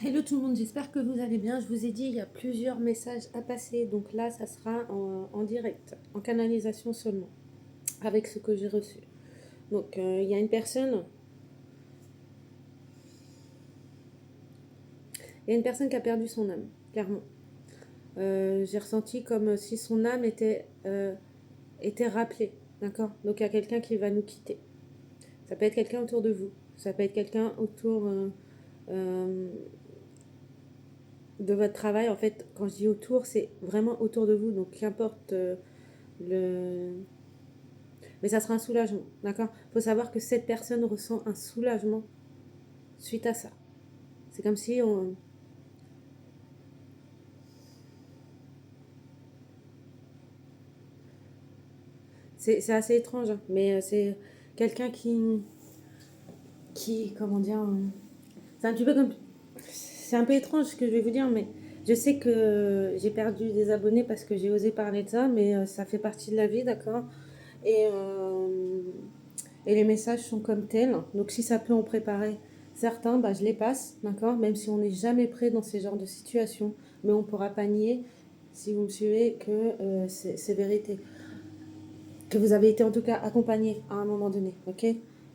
Hello tout le monde, j'espère que vous allez bien. Je vous ai dit, il y a plusieurs messages à passer. Donc là, ça sera en direct, en canalisation seulement, avec ce que j'ai reçu. Donc il y a une personne, il y a une personne qui a perdu son âme, clairement. J'ai ressenti comme si son âme était rappelée, d'accord? Donc il y a quelqu'un qui va nous quitter. Ça peut être quelqu'un autour de vous. Ça peut être quelqu'un autour euh, de votre travail. En fait, quand je dis autour, c'est vraiment autour de vous. Donc qu'importe le mais ça sera un soulagement, d'accord? Il faut savoir que cette personne ressent un soulagement suite à ça. C'est comme si on... C'est assez étrange, hein, mais c'est quelqu'un comment dire... C'est un petit peu comme... C'est un peu étrange ce que je vais vous dire, mais je sais que j'ai perdu des abonnés parce que j'ai osé parler de ça, mais ça fait partie de la vie, d'accord? Et, euh, et les messages sont comme tels. Donc si ça peut en préparer certains, bah, je les passe, d'accord? Même si on n'est jamais prêt dans ces genres de situations. Mais on ne pourra pas nier, si vous me suivez, que c'est vérité. Que vous avez été en tout cas accompagné à un moment donné, ok?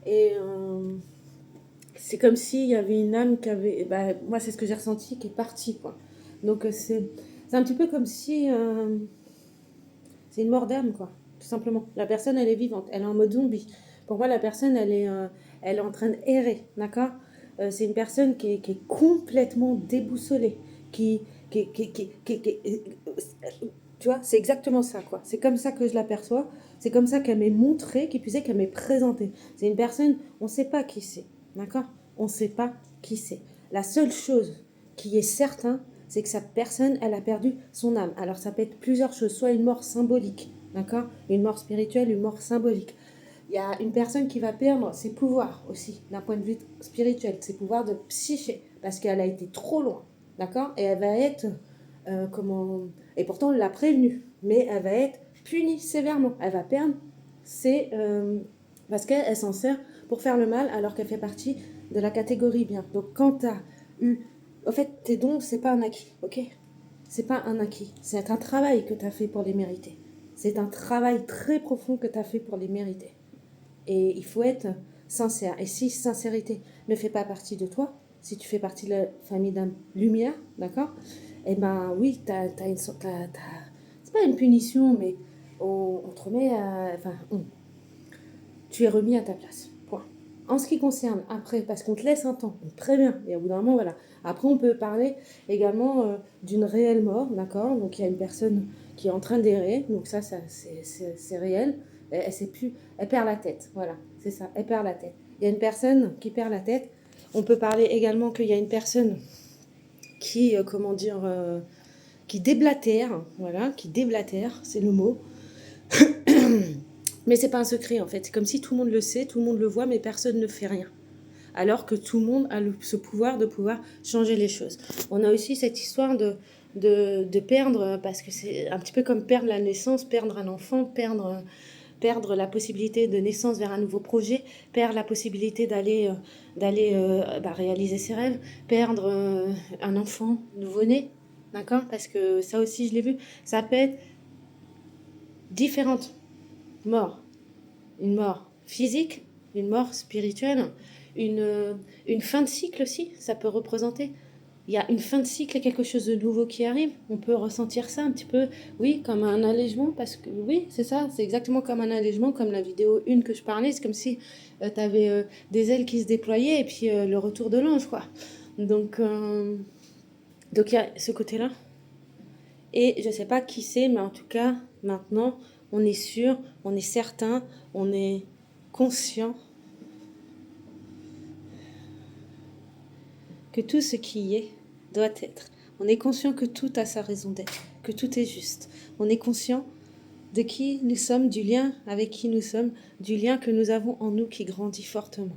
Et c'est comme s'il y avait une âme qui avait... Bah, moi, c'est ce que j'ai ressenti, qui est partie, quoi. Donc c'est un petit peu comme si... c'est une mort d'âme, quoi. Tout simplement. La personne, elle est vivante. Elle est en mode zombie. Pour moi, la personne, elle est en train d'errer. D'accord. C'est une personne qui est complètement déboussolée. Qui, tu vois, c'est exactement ça, quoi. C'est comme ça que je l'aperçois. C'est comme ça qu'elle m'est montrée, qui puisait qu'elle m'est présentée. C'est une personne, on ne sait pas qui c'est. D'accord. On ne sait pas qui c'est. La seule chose qui est certain, c'est que cette personne, elle a perdu son âme. Alors ça peut être plusieurs choses, soit une mort symbolique, d'accord? Une mort spirituelle, une mort symbolique. Il y a une personne qui va perdre ses pouvoirs aussi, d'un point de vue spirituel, ses pouvoirs de psyché, parce qu'elle a été trop loin, d'accord? Et elle va être, comment... Et pourtant, on l'a prévenue, mais elle va être punie sévèrement. Elle va perdre ses... parce qu'elle s'en sert pour faire le mal, alors qu'elle fait partie de la catégorie bien. Donc quand tu as eu... En fait, tes dons, c'est pas un acquis, ok? C'est pas un acquis. C'est un travail que tu as fait pour les mériter. C'est un travail très profond que tu as fait pour les mériter. Et il faut être sincère. Et si sincérité ne fait pas partie de toi, si tu fais partie de la famille d'un lumière, d'accord? Eh ben oui, t'as une sorte... c'est pas une punition, mais on te remet à... Enfin, tu es remis à ta place. Point. En ce qui concerne après, parce qu'on te laisse un temps, on te prévient, et au bout d'un moment, voilà. Après, on peut parler également d'une réelle mort, d'accord? Donc, il y a une personne qui est en train d'errer, donc ça c'est réel. Elle sait plus, elle perd la tête, voilà, c'est ça, elle perd la tête. Il y a une personne qui perd la tête. On peut parler également qu'il y a une personne qui, comment dire, qui déblatère, voilà, qui déblatère, c'est le mot. Mais c'est pas un secret en fait. C'est comme si tout le monde le sait, tout le monde le voit, mais personne ne fait rien. Alors que tout le monde a ce pouvoir de pouvoir changer les choses. On a aussi cette histoire de perdre, parce que c'est un petit peu comme perdre la naissance, perdre un enfant, perdre la possibilité de naissance vers un nouveau projet, perdre la possibilité d'aller réaliser ses rêves, perdre un enfant nouveau-né, d'accord? Parce que ça aussi, je l'ai vu, ça peut être différentes morts. Une mort physique, une mort spirituelle, une fin de cycle aussi, ça peut représenter. Il y a une fin de cycle, quelque chose de nouveau qui arrive. On peut ressentir ça un petit peu, oui, comme un allègement, parce que oui, c'est ça, c'est exactement comme un allègement, comme la vidéo 1 que je parlais, c'est comme si tu avais des ailes qui se déployaient et puis le retour de l'ange, quoi. Donc, donc il y a ce côté-là. Et je ne sais pas qui c'est, mais en tout cas, maintenant, on est sûr, on est certain, on est conscient que tout ce qui y est doit être. On est conscient que tout a sa raison d'être, que tout est juste. On est conscient de qui nous sommes, du lien avec qui nous sommes, du lien que nous avons en nous qui grandit fortement.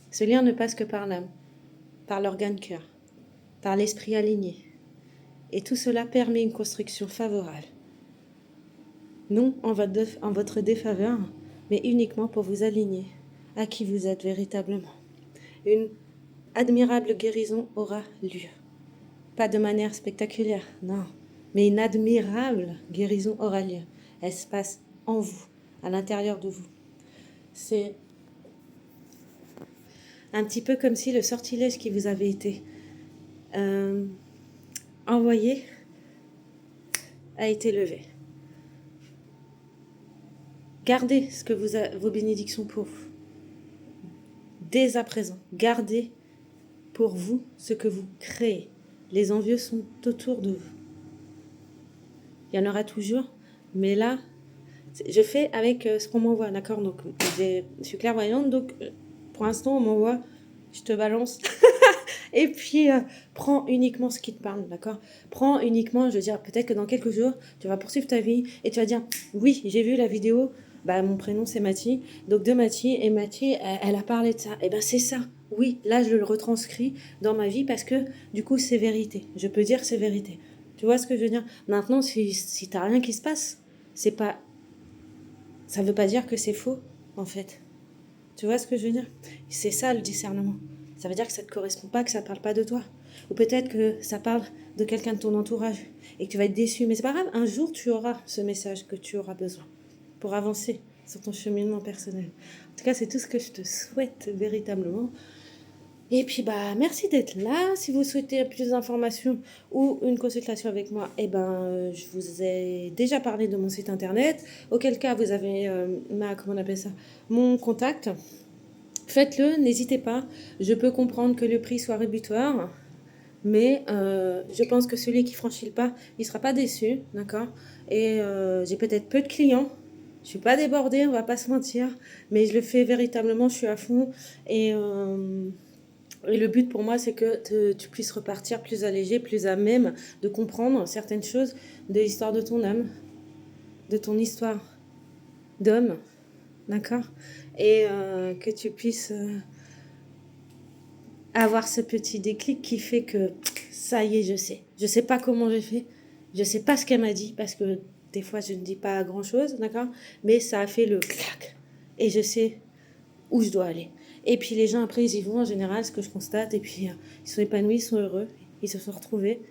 Ce lien ne passe que par l'âme, par l'organe cœur, par l'esprit aligné. Et tout cela permet une construction favorable. Non en votre défaveur, mais uniquement pour vous aligner à qui vous êtes véritablement. Une admirable guérison aura lieu. Pas de manière spectaculaire, non. Mais une admirable guérison aura lieu. Elle se passe en vous, à l'intérieur de vous. C'est un petit peu comme si le sortilège qui vous avait été envoyé a été levé. Gardez ce que vos bénédictions pour vous. Dès à présent, gardez pour vous ce que vous créez. Les envieux sont autour de vous. Il y en aura toujours, mais là, je fais avec ce qu'on m'envoie, d'accord? Donc, je suis clairvoyante, donc pour l'instant, on m'envoie, je te balance. Et puis, prends uniquement ce qui te parle, d'accord? Prends uniquement, je veux dire, peut-être que dans quelques jours, tu vas poursuivre ta vie et tu vas dire, oui, j'ai vu la vidéo, bah, mon prénom c'est Mathie, donc de Mathie, et Mathie, elle a parlé de ça. Et ben c'est ça, oui, là je le retranscris dans ma vie parce que du coup c'est vérité, je peux dire c'est vérité. Tu vois ce que je veux dire? Maintenant, si t'as rien qui se passe, c'est pas, ça veut pas dire que c'est faux, en fait. Tu vois ce que je veux dire? C'est ça le discernement. Ça veut dire que ça ne te correspond pas, que ça ne parle pas de toi. Ou peut-être que ça parle de quelqu'un de ton entourage et que tu vas être déçu. Mais c'est pas grave, un jour tu auras ce message que tu auras besoin pour avancer sur ton cheminement personnel. En tout cas, c'est tout ce que je te souhaite véritablement. Et puis, bah, merci d'être là. Si vous souhaitez plus d'informations ou une consultation avec moi, eh ben, je vous ai déjà parlé de mon site internet. Auquel cas, vous avez comment on appelle ça, mon contact. Faites-le, n'hésitez pas. Je peux comprendre que le prix soit rébutoire, mais je pense que celui qui franchit le pas, il ne sera pas déçu, d'accord? Et j'ai peut-être peu de clients. Je suis pas débordée, on va pas se mentir, mais je le fais véritablement, je suis à fond. Et le but pour moi, c'est que tu puisses repartir plus allégé, plus à même de comprendre certaines choses de l'histoire de ton âme, de ton histoire d'homme, d'accord? Et que tu puisses avoir ce petit déclic qui fait que ça y est, je sais. Je sais pas comment j'ai fait, je sais pas ce qu'elle m'a dit, parce que des fois je ne dis pas grand-chose, d'accord? Mais ça a fait le clac, et je sais où je dois aller. Et puis les gens après ils y vont en général, ce que je constate, et puis ils sont épanouis, ils sont heureux, ils se sont retrouvés,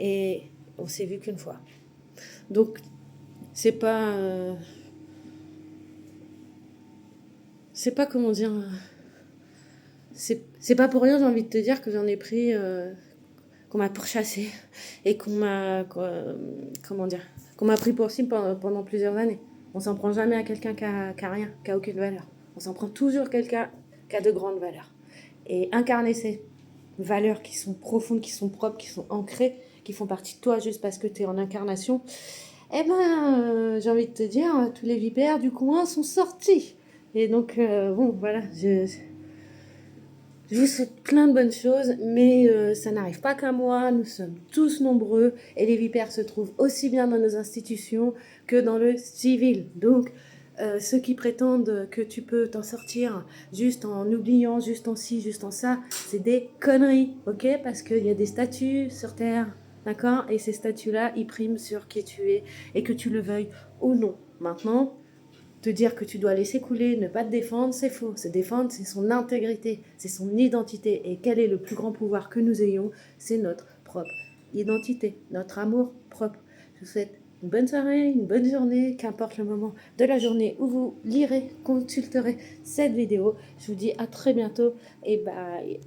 et on s'est vu qu'une fois. Donc c'est pas comment dire, c'est pas pour rien, j'ai envie de te dire que j'en ai pris, qu'on m'a pourchassé et comment dire, qu'on m'a pris pour cible pendant plusieurs années. On s'en prend jamais à quelqu'un qui a rien, qui a aucune valeur. On s'en prend toujours quelqu'un qui a de grandes valeurs. Et incarner ces valeurs qui sont profondes, qui sont propres, qui sont ancrées, qui font partie de toi juste parce que tu es en incarnation, eh ben, j'ai envie de te dire, tous les vipères du coin sont sortis. Et donc, bon, voilà, je vous souhaite plein de bonnes choses, mais ça n'arrive pas qu'à moi, nous sommes tous nombreux et les vipères se trouvent aussi bien dans nos institutions que dans le civil. Donc, ceux qui prétendent que tu peux t'en sortir juste en oubliant, juste en ci, juste en ça, c'est des conneries, ok? Parce qu'il y a des statuts sur Terre, d'accord? Et ces statuts-là, ils priment sur qui tu es et que tu le veuilles ou non. Maintenant, te dire que tu dois laisser couler, ne pas te défendre, c'est faux. Se défendre, c'est son intégrité, c'est son identité. Et quel est le plus grand pouvoir que nous ayons? C'est notre propre identité, notre amour propre. Je vous souhaite une bonne soirée, une bonne journée, qu'importe le moment de la journée où vous lirez, consulterez cette vidéo. Je vous dis à très bientôt et bye.